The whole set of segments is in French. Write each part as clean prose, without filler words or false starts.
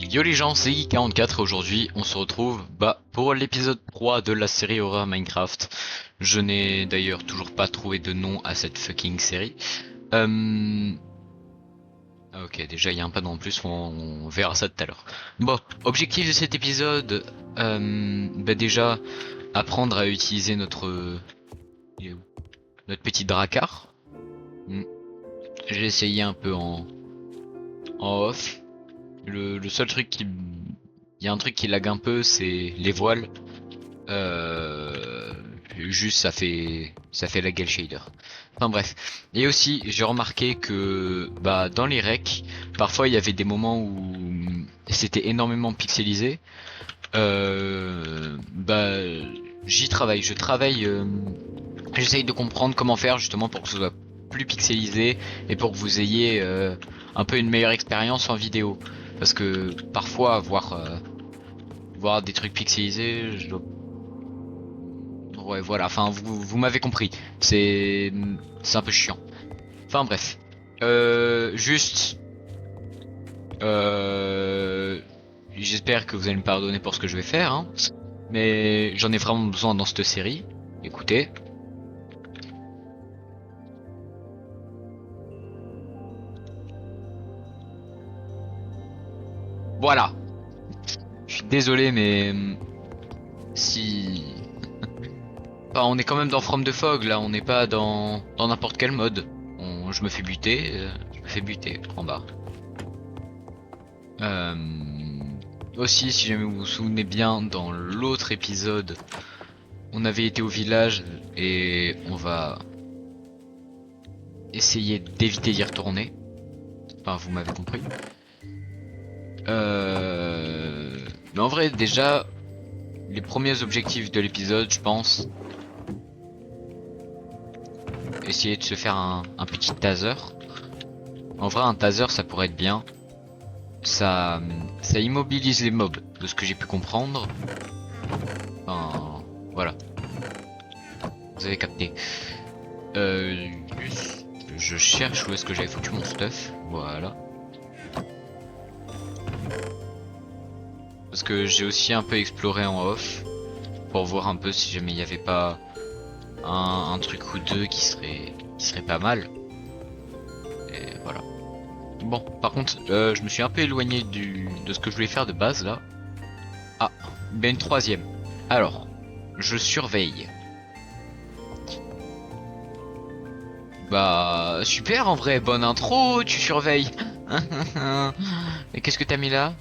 Yo les gens, c'est Guy44 et aujourd'hui on se retrouve pour l'épisode 3 de la série horreur Minecraft. Je n'ai d'ailleurs toujours pas trouvé de nom à cette fucking série. Euh... Ok, déjà il y a un panneau en plus, on verra ça tout à l'heure. Bon, objectif de cet épisode, déjà apprendre à utiliser il est où notre petit dracard. Hmm. J'ai essayé un peu en off. Le seul truc il y a un truc qui lag un peu, c'est les voiles. Euh, Juste ça fait laguer le shader. Enfin bref. Et aussi j'ai remarqué que dans les recs, parfois il y avait des moments où c'était énormément pixelisé. Bah j'y travaille. J'essaye de comprendre comment faire justement pour que ce soit plus pixelisé et pour que vous ayez un peu une meilleure expérience en vidéo. Parce que parfois voir des trucs pixelisés, ouais voilà, enfin vous m'avez compris. C'est un peu chiant. Enfin bref. Juste euh, J'espère que vous allez me pardonner pour ce que je vais faire, hein. Mais j'en ai vraiment besoin dans cette série. Écoutez. Voilà. Je suis désolé mais si enfin, on est quand même dans From the Fog là, on n'est pas dans n'importe quel mode. Je me fais buter, je me fais buter en bas. Euh, Aussi, si jamais vous vous souvenez bien, dans l'autre épisode, on avait été au village et on va essayer d'éviter d'y retourner. Enfin, vous m'avez compris. Mais en vrai, déjà, les premiers objectifs de l'épisode, je pense, essayer de se faire un petit taser. En vrai, un taser, ça pourrait être bien. Ça, ça immobilise les mobs, de ce que j'ai pu comprendre. Enfin, voilà. Vous avez capté. Juste, je cherche où est-ce que j'avais foutu mon stuff. Voilà. Parce que j'ai aussi un peu exploré en off. Pour voir un peu si jamais il n'y avait pas un truc ou deux qui serait pas mal. Et voilà. Bon, par contre, je me suis un peu éloigné de ce que je voulais faire de base là. Ah, ben une troisième. Alors, je surveille. Bah, super en vrai, bonne intro, tu surveilles. Et qu'est-ce que t'as mis là?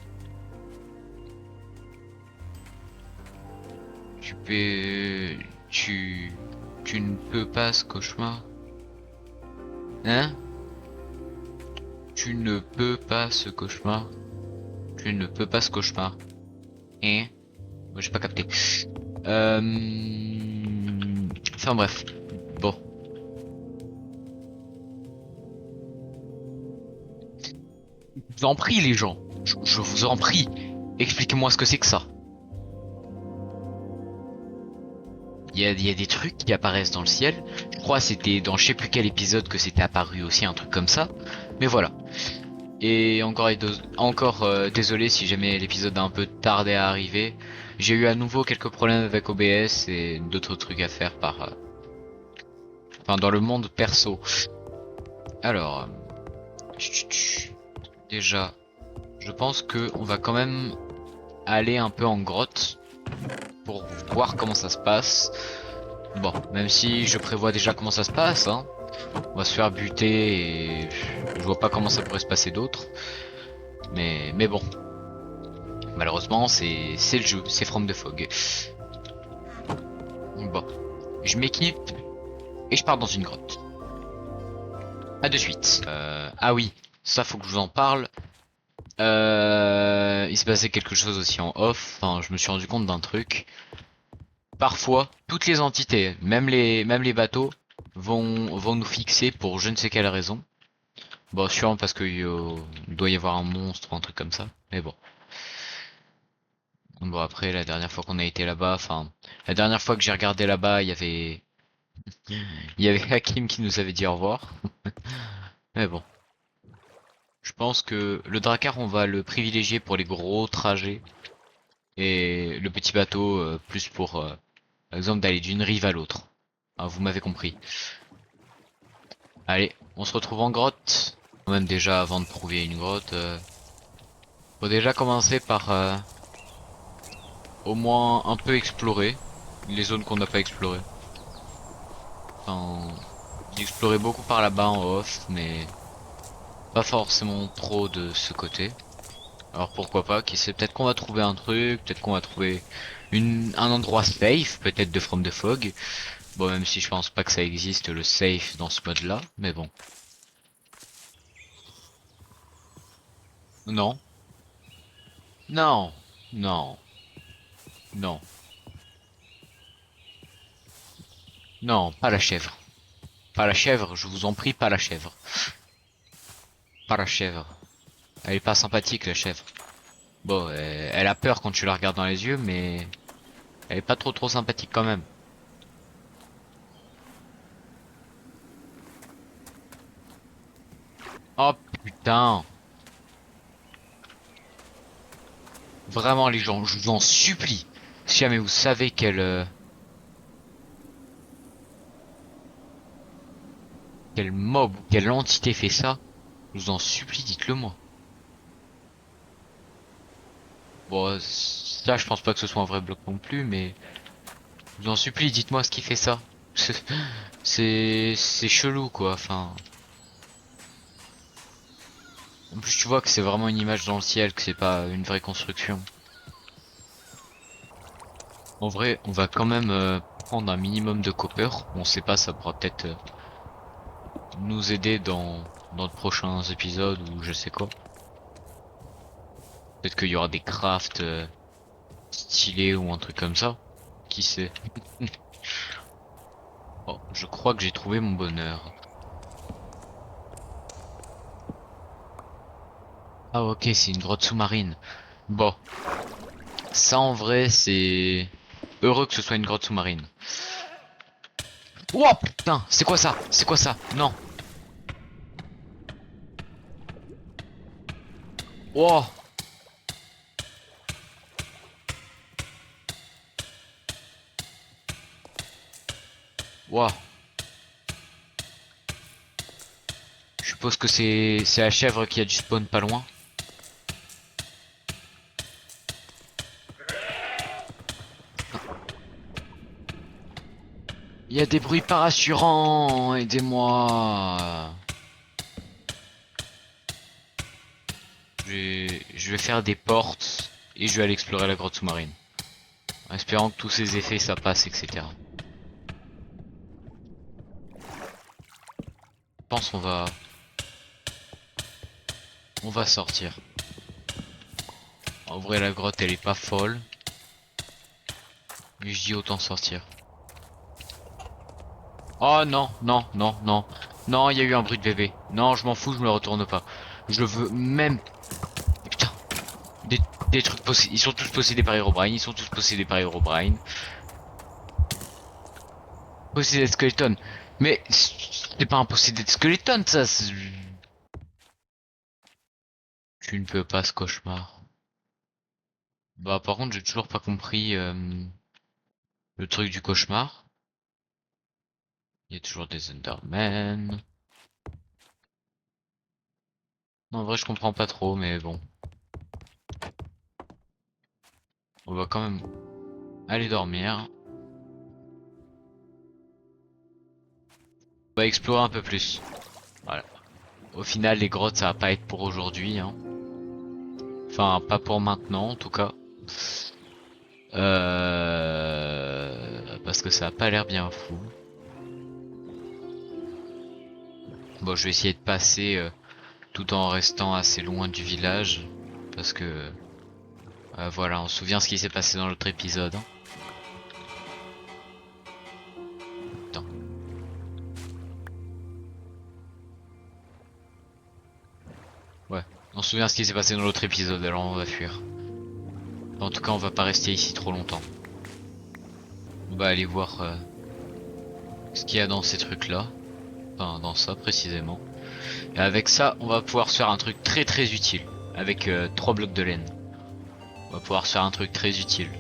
Tu peux... Tu... Tu ne peux pas ce cauchemar. Hein? Tu ne peux pas ce cauchemar. Tu ne peux pas ce cauchemar. Hein? Moi j'ai pas capté. Enfin bref. Bon. Je vous en prie les gens. Je vous en prie. Expliquez-moi ce que c'est que ça. Il y a des trucs qui apparaissent dans le ciel. Je crois que c'était dans je sais plus quel épisode que c'était apparu aussi, un truc comme ça. Mais voilà. Et encore désolé si jamais l'épisode a un peu tardé à arriver. J'ai eu à nouveau quelques problèmes avec OBS et d'autres trucs à faire enfin dans le monde perso. Alors, déjà, je pense que on va quand même aller un peu en grotte pour voir comment ça se passe. Bon, même si je prévois déjà comment ça se passe, hein. On va se faire buter et je vois pas comment ça pourrait se passer d'autre. Mais bon, malheureusement c'est le jeu, c'est From the Fog. Bon, je m'équipe et je pars dans une grotte. À de suite. Ah oui, ça faut que je vous en parle. Il se passait quelque chose aussi en off. Enfin, je me suis rendu compte d'un truc. Parfois, toutes les entités, même les bateaux, vont nous fixer pour je ne sais quelle raison. Bon, sûrement parce qu'il doit y avoir un monstre ou un truc comme ça. Mais bon. Bon, après, la dernière fois qu'on a été là-bas, enfin, la dernière fois que j'ai regardé là-bas, il y avait Hakim qui nous avait dit au revoir. Mais bon. Je pense que le Drakkar, on va le privilégier pour les gros trajets. Et le petit bateau, plus pour, par exemple, d'aller d'une rive à l'autre. Ah, vous m'avez compris. Allez, on se retrouve en grotte. Même déjà, avant de trouver une grotte, faut déjà commencer par au moins un peu explorer les zones qu'on n'a pas explorées. Enfin, j'ai exploré beaucoup par là-bas en off, mais pas forcément trop de ce côté. Alors pourquoi pas, qui sait, peut-être qu'on va trouver un truc, peut-être qu'on va trouver un endroit safe, peut-être de From the Fog. Bon, même si je pense pas que ça existe le safe dans ce mode-là, mais bon. Non, non, non, non, non, pas la chèvre. Pas la chèvre, je vous en prie, pas la chèvre. Pas la chèvre. Elle est pas sympathique, la chèvre. Bon, elle a peur quand tu la regardes dans les yeux, mais elle est pas trop sympathique quand même. Oh putain. Vraiment les gens, je vous en supplie. Si jamais vous savez quel mob ou quelle entité fait ça, je vous en supplie, dites-le moi. Bon, ça je pense pas que ce soit un vrai bloc non plus, mais je vous en supplie, dites-moi ce qui fait ça. C'est chelou quoi, enfin. En plus tu vois que c'est vraiment une image dans le ciel, que c'est pas une vraie construction. En vrai, on va quand même prendre un minimum de copper. On sait pas, ça pourra peut-être nous aider dans de prochains épisodes ou je sais quoi. Peut-être qu'il y aura des crafts stylés ou un truc comme ça. Qui sait? Oh, je crois que j'ai trouvé mon bonheur. Ah ok, c'est une grotte sous-marine. Bon, ça en vrai, c'est heureux que ce soit une grotte sous-marine. Oh putain, c'est quoi ça? C'est quoi ça? Non. Oh, wow. Je suppose que c'est la chèvre qui a du spawn pas loin. Il y a des bruits pas rassurants, aidez-moi. Je vais faire des portes et je vais aller explorer la grotte sous-marine. En espérant que tous ces effets ça passe, etc. Je pense on va sortir. En vrai la grotte elle est pas folle, mais je dis autant sortir. Oh non, non, non, non. Non, il y a eu un bruit de bébé. Non, je m'en fous, je me le retourne pas. Je veux même... Putain, des, des trucs possédés. Ils sont tous possédés par Herobrine, ils sont tous possédés par Herobrine. Possédé de Skeleton. Mais c'est pas un possédé de Skeleton, ça. Tu ne peux pas ce cauchemar. Bah par contre, j'ai toujours pas compris le truc du cauchemar. Il y a toujours des Endermen. Non, en vrai, je comprends pas trop, mais bon. On va quand même aller dormir. On va explorer un peu plus. Voilà. Au final, les grottes, ça va pas être pour aujourd'hui, hein. Enfin, pas pour maintenant, en tout cas. Parce que ça a pas l'air bien fou. Bon, je vais essayer de passer tout en restant assez loin du village. Parce que, voilà, on se souvient ce qui s'est passé dans l'autre épisode, hein. Attends. Ouais, on se souvient ce qui s'est passé dans l'autre épisode, alors on va fuir. En tout cas, on va pas rester ici trop longtemps. On va aller voir ce qu'il y a dans ces trucs-là. Enfin, dans ça précisément. Et avec ça, on va pouvoir se faire un truc très très utile. Avec 3 blocs de laine. On va pouvoir se faire un truc très utile.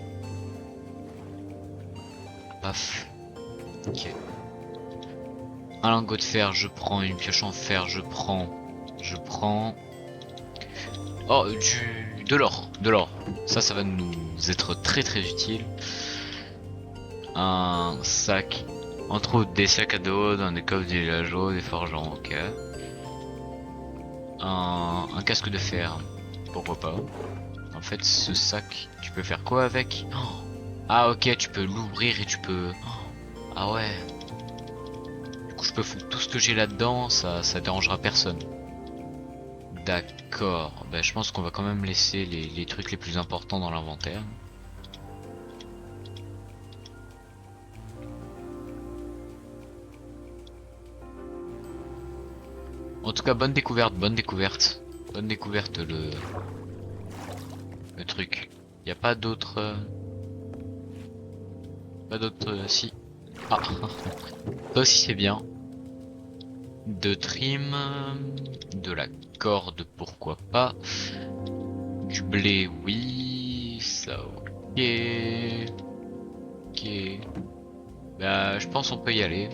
Paf. Ok. Un lingot de fer, je prends. Une pioche en fer, je prends. Je prends. Oh, de l'or. De l'or. Ça va nous être très très utile. Un sac. Entre autres, des sacs à dos dans des coffres des villageois, des forgerons, ok. Un casque de fer. Pourquoi pas. En fait, ce sac, tu peux faire quoi avec? Oh. Ah ok, tu peux l'ouvrir et tu peux... Oh. Ah ouais. Du coup, je peux foutre tout ce que j'ai là-dedans, ça dérangera personne. D'accord. Ben, je pense qu'on va quand même laisser les trucs les plus importants dans l'inventaire. En tout cas, bonne découverte, bonne découverte. Bonne découverte le truc. Y a pas d'autres... Pas d'autres... si. Ah. Ça aussi c'est bien. De trim, de la corde, pourquoi pas. Du blé, oui, ça ok. Ok. Bah, je pense on peut y aller.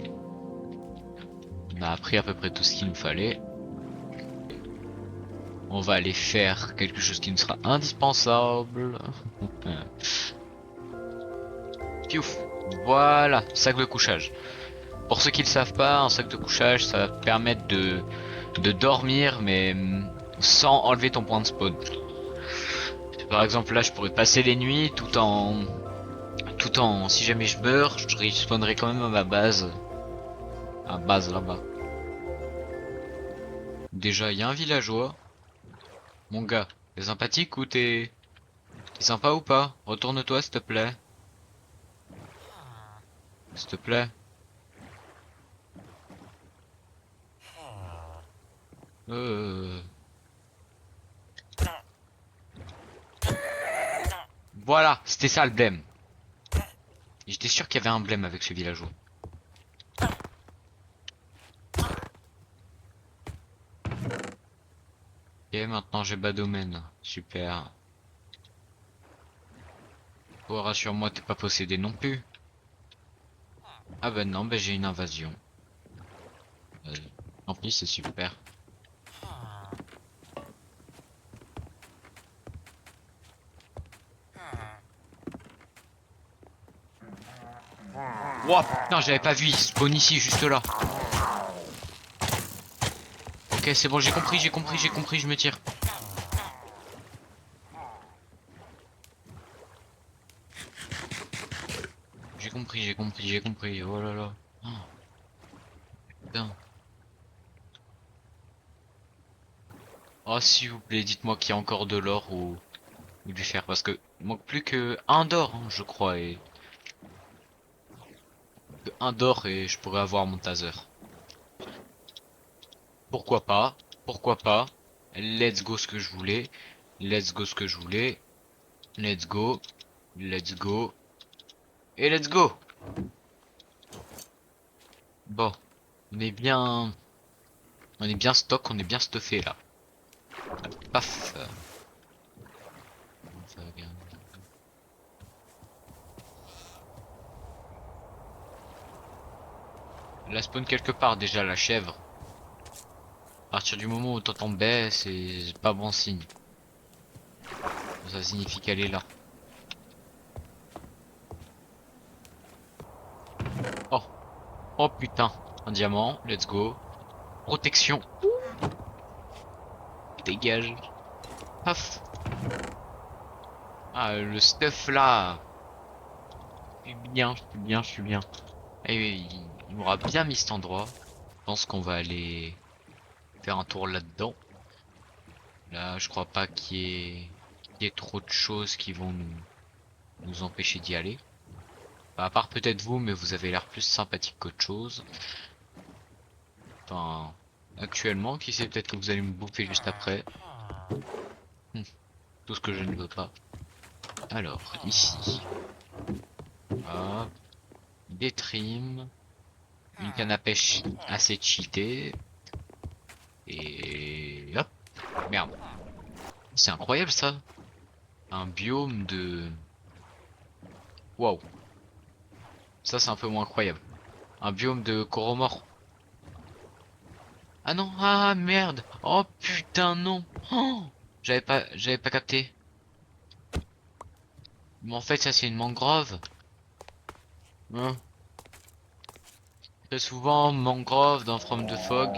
On a appris à peu près tout ce qu'il nous fallait. On va aller faire quelque chose qui nous sera indispensable. Piouf. Voilà, sac de couchage. Pour ceux qui le savent pas, un sac de couchage, ça va te permettre de dormir, mais sans enlever ton point de spawn. Par exemple, là, je pourrais passer les nuits si jamais je meurs, je respawnerai quand même à base là-bas. Déjà, il y a un villageois. Mon gars, t'es sympathique ou t'es sympa ou pas? Retourne-toi, s'il te plaît. S'il te plaît. Euh... Voilà, c'était ça le blême. J'étais sûr qu'il y avait un blême avec ce villageois. Ok, maintenant j'ai bas domaine. Super. Oh, rassure-moi, t'es pas possédé non plus. Ah bah non, bah j'ai une invasion. Euh, Tant pis, c'est super. Ouah, putain, j'avais pas vu, il spawn ici, juste là. Ok, c'est bon, j'ai compris, je me tire. J'ai compris, oh là là. Oh, putain. Oh, s'il vous plaît, dites-moi qu'il y a encore de l'or ou du fer, parce que il manque plus que un d'or, hein, je crois, et que un d'or et je pourrais avoir mon taser. Pourquoi pas? Pourquoi pas? Let's go ce que je voulais. Let's go ce que je voulais. Let's go. Let's go. Et let's go! Bon. On est bien... On est bien stock, on est bien stuffé là. Paf. Elle a spawn quelque part déjà la chèvre. À partir du moment où t'entends baisse, c'est pas bon signe. Ça signifie qu'elle est là. Oh. Oh putain. Un diamant. Let's go. Protection. Dégage. Paf. Ah, le stuff là. Je suis bien, je suis bien, je suis bien. Et il m'aura bien mis cet endroit. Je pense qu'on va aller faire un tour là-dedans. Là, je crois pas qu'il y ait trop de choses qui vont nous empêcher d'y aller. Bah, à part peut-être vous, mais vous avez l'air plus sympathique qu'autre chose. Enfin, actuellement, qui sait, peut-être que vous allez me bouffer juste après. Hmm, tout ce que je ne veux pas. Alors, ici. Hop. Des trims. Une canne à pêche assez cheatée. Et hop, merde. C'est incroyable ça. Un biome de... Waouh. Ça c'est un peu moins incroyable. Un biome de coromore. Ah non, ah merde. Oh putain non. Oh, j'avais pas capté. Mais en fait ça c'est une mangrove. Hein. Très souvent mangrove dans From the Fog.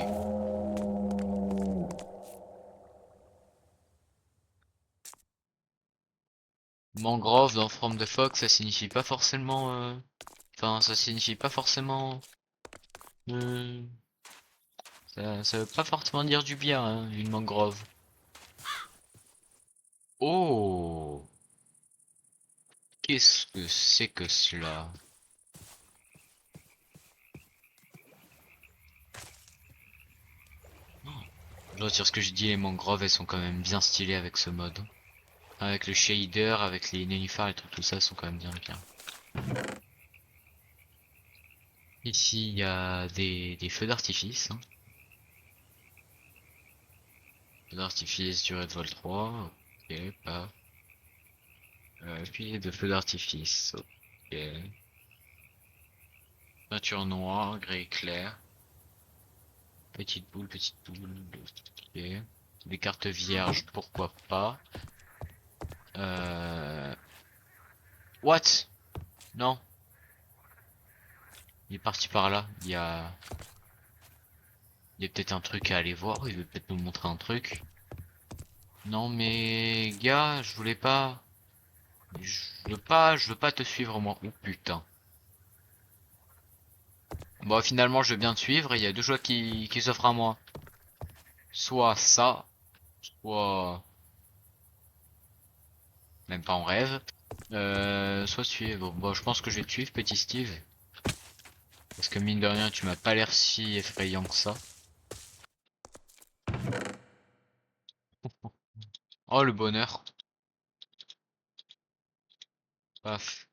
Mangrove dans From the Fog ça signifie pas forcément... Enfin ça signifie pas forcément... euh, ça veut pas forcément dire du bien, hein, une mangrove. Oh, qu'est-ce que c'est que cela? Je dois dire ce que je dis, les mangroves, elles sont quand même bien stylées avec ce mode. Avec le shader, avec les nénuphars et tout ça, elles sont quand même bien. Ici, il y a des feux d'artifice, hein. Feux d'artifice, durée de vol 3, ok, pas. Puis de feux d'artifice, ok. Peinture noire, gris clair. Petite boule, ok. Des cartes vierges, pourquoi pas. Euh... What? Non, il est parti par là. Il y a peut-être un truc à aller voir. Il veut peut-être nous montrer un truc. Non mais gars, je voulais pas. Je veux pas te suivre moi. Oh putain. Bon finalement je veux bien te suivre. Il y a deux choix qui s'offrent à moi. Soit ça, soit même pas en rêve. Soit suivre. Bon, je pense que je vais te suivre, petit Steve. Parce que mine de rien, tu m'as pas l'air si effrayant que ça. Oh le bonheur. Paf.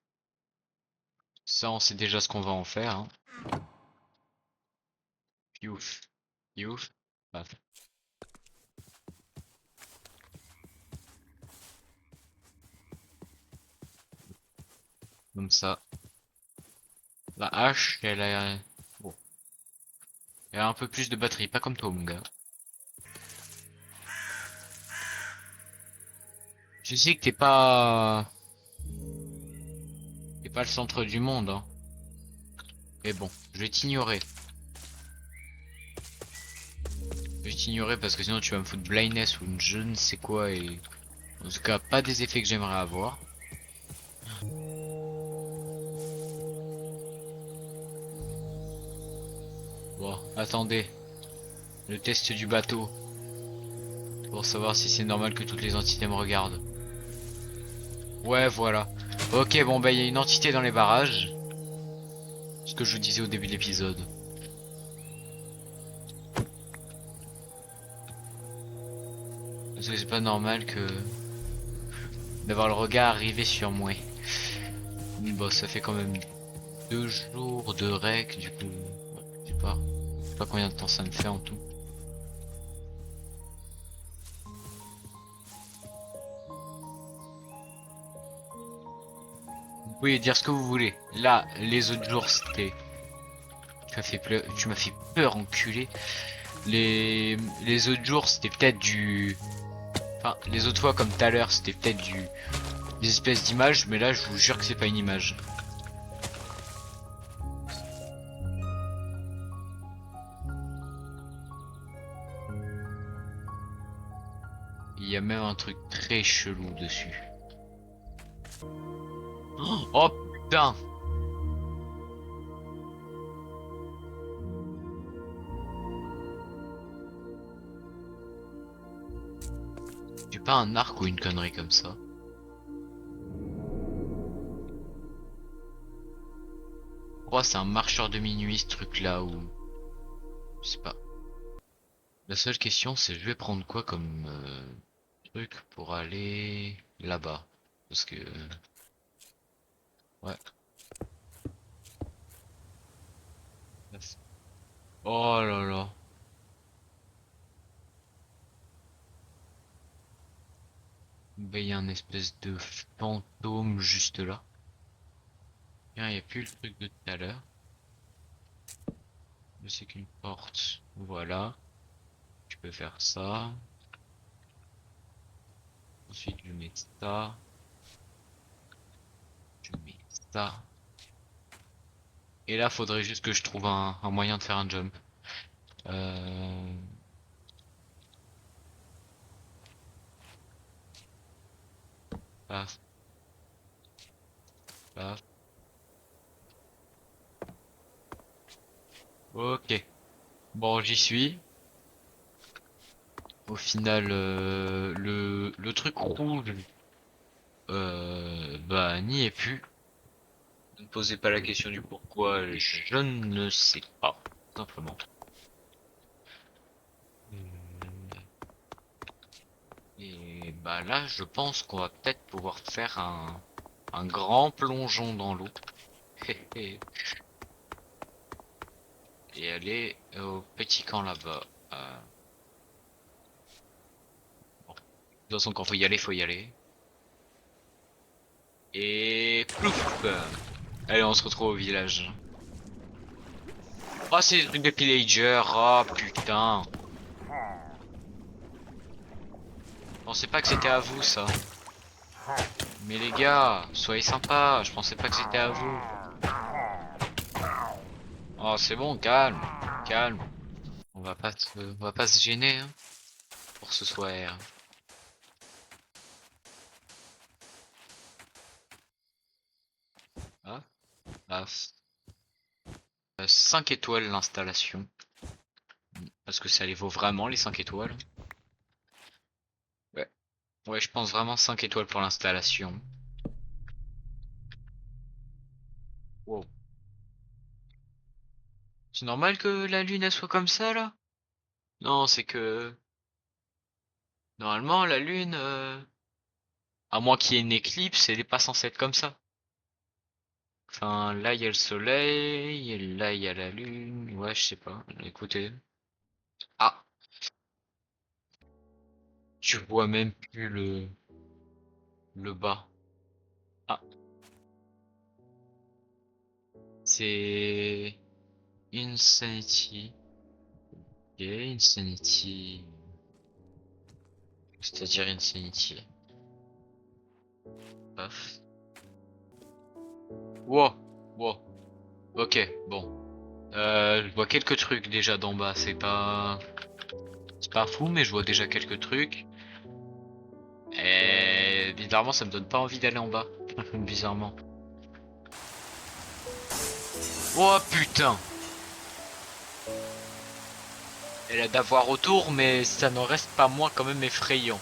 Ça, on sait déjà ce qu'on va en faire, hein. Piouf. Piouf. Paf. Comme ça. La hache, bon, elle a un peu plus de batterie, pas comme toi, mon gars. Je sais que t'es pas le centre du monde, hein. Mais bon, je vais t'ignorer. Je vais t'ignorer parce que sinon tu vas me foutre blindness ou je ne sais quoi et en tout cas pas des effets que j'aimerais avoir. Bon, attendez, le test du bateau pour savoir si c'est normal que toutes les entités me regardent. Ouais, voilà. Ok, bon bah il y a une entité dans les barrages, ce que je vous disais au début de l'épisode. Parce que c'est pas normal que d'avoir le regard arrivé sur moi. Bon, ça fait quand même 2 jours de rec, du coup, je sais pas combien de temps ça me fait en tout. Vous pouvez dire ce que vous voulez. Là, les autres jours, c'était... Tu m'as fait peur, enculé. Les autres jours, c'était peut-être du... Enfin, les autres fois, comme tout à l'heure, c'était peut-être des espèces d'images, mais là, je vous jure que c'est pas une image. Il y a même un truc très chelou dessus. Oh putain! C'est pas un arc ou une connerie comme ça? Je crois que c'est un marcheur de minuit, ce truc-là, ou... Je sais pas. La seule question, c'est je vais prendre quoi comme truc pour aller là-bas. Parce que... Ouais. Oh là là. Ben, il y a un espèce de fantôme juste là. Il n'y a plus le truc de tout à l'heure. C'est qu'une porte. Voilà. Tu peux faire ça. Ensuite, je mets ça. Je mets ça. Et là, faudrait juste que je trouve un moyen de faire un jump. Euh... Paf, paf. Ok. Bon, j'y suis. Au final, le truc rouge, bah, n'y est plus. Ne posez pas la question du pourquoi, je ne sais pas, tout simplement. Et bah là, je pense qu'on va peut-être pouvoir faire un grand plongeon dans l'eau. Et aller au petit camp là-bas. Bon. De toute façon, quand faut y aller, faut y aller. Et plouf! Allez, on se retrouve au village. Oh, c'est des trucs de pillager. Oh, putain. Je pensais pas que c'était à vous, ça. Mais les gars, soyez sympas. Je pensais pas que c'était à vous. Oh, c'est bon, calme. Calme. On va pas se gêner, hein, pour ce soir. Ah, ah, 5 étoiles l'installation. Parce que ça les vaut vraiment, les 5 étoiles. Ouais. Ouais, je pense vraiment 5 étoiles pour l'installation. Wow. C'est normal que la lune elle soit comme ça là? Non, c'est que normalement la lune, à moins qu'il y ait une éclipse, elle est pas censée être comme ça. Enfin, là il y a le soleil, et là il y a la lune. Ouais, je sais pas. Écoutez. Ah, tu vois même plus le bas. Ah, c'est Insanity. Ok, Insanity. C'est-à-dire Insanity. Paf. Wow, wow. Ok, bon. Je vois quelques trucs déjà d'en bas. C'est pas fou, mais je vois déjà quelques trucs. Et bizarrement, ça me donne pas envie d'aller en bas. Bizarrement. Oh putain! Elle a d'avoir autour, mais ça n'en reste pas moins quand même effrayant.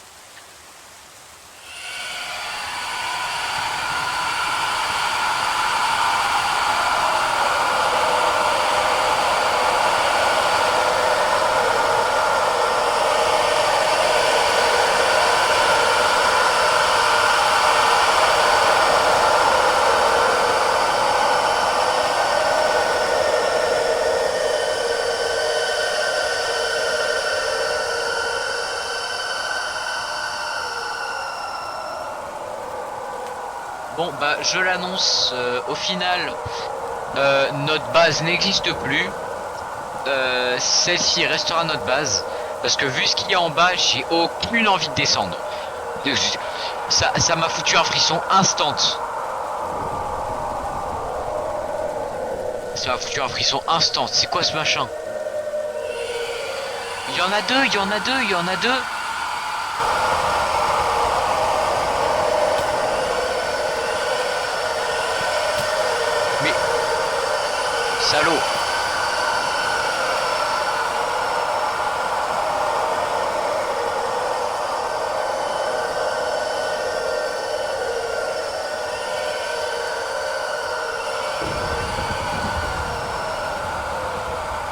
Bon, bah, je l'annonce, au final, notre base n'existe plus. Celle-ci restera notre base. Parce que vu ce qu'il y a en bas, j'ai aucune envie de descendre. Ça m'a foutu un frisson instant. Ça m'a foutu un frisson instant. C'est quoi ce machin? Il y en a deux, il y en a deux, il y en a deux. Mais, salaud.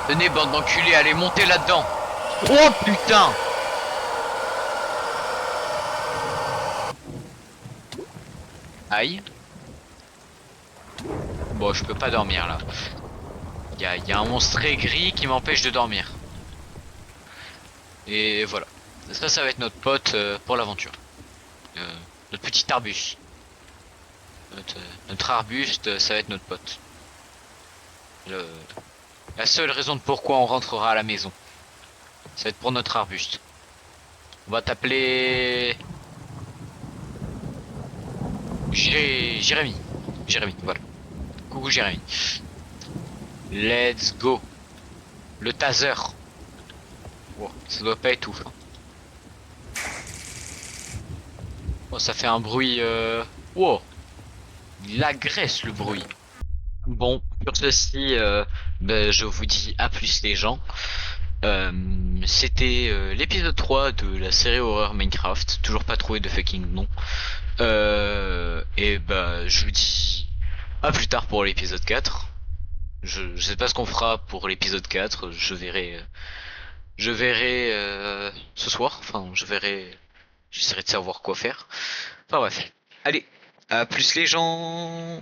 Venez, bande d'enculés, allez monter là-dedans. Oh putain! Aïe. Bon, je peux pas dormir là. Il y a un monstre très gris qui m'empêche de dormir. Et voilà. Ça va être notre pote pour l'aventure. euh, notre petit arbuste. Notre, notre arbuste, ça va être notre pote. Le- La seule raison de pourquoi on rentrera à la maison, ça va être pour notre arbuste. On va t'appeler Jérémy. Jérémy, voilà. Coucou Jérémy. Let's go. Le taser. Wow, ça doit pas être ouf, hein. Oh, ça fait un bruit. Wow, il agresse le bruit. Bon, sur ceci, ben, je vous dis à plus les gens. C'était l'épisode 3 de la série horreur Minecraft. Toujours pas trouvé de fucking nom. Et bah, je vous dis à plus tard pour l'épisode 4. Je sais pas ce qu'on fera pour l'épisode 4. Je verrai ce soir. Enfin, je verrai. J'essaierai de savoir quoi faire. Enfin bref. Allez, à plus les gens.